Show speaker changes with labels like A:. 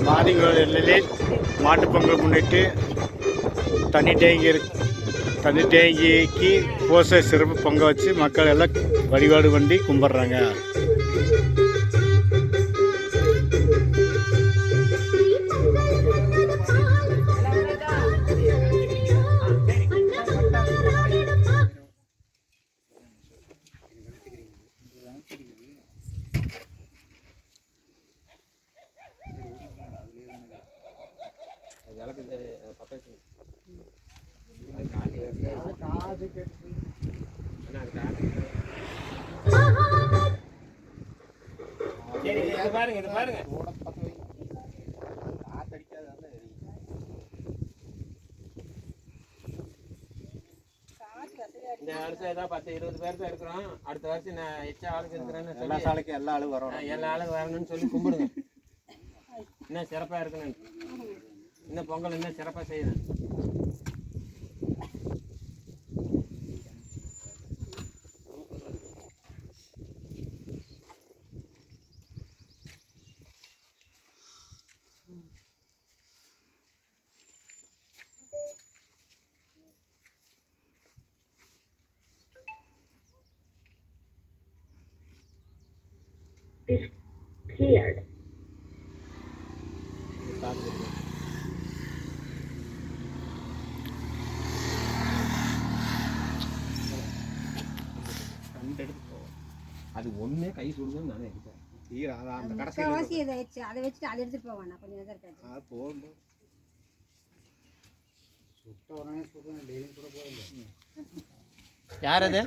A: மாரியம்மன் மாட்டுப்பொங்கல் முன்னிட்டு தண்ணி டேங்கிக்கு பூசை சிறப்பு பொங்க வச்சு மக்கள் எல்லாம் வழிபாடு பண்ணி கும்பிட்றாங்க.
B: பாருங்க இது பாருங்க இந்த வருஷம் ஏதாவது 10-20 பேர் தான் இருக்கிறோம். அடுத்த வருஷம் நான் எச்சா ஆளுக்கு இருக்கிறேன்னு
A: எல்லா சாலைக்கும் எல்லா ஆளும் வரணும்,
B: எல்லா ஆளுக்கும் வரணும்னு சொல்லி கும்பிடுங்க. இன்னும் சிறப்பாக இருக்கணும், இன்னும் பொங்கல் இன்னும் சிறப்பாக செய்யணும்.
C: Cleared.
B: அது ஒண்ணே கை சுடுதுன்னு நானே இருக்கேன்.
D: அந்த கடைசி இதை வச்சு அதை வச்சுட்டு அதை எடுத்துட்டு போவானா கொஞ்சம் நேரம் இருக்காது.
A: போகும் சுட்ட உடனே சுடுறேன், டெய்லி கூட போகல.
B: யார் அது?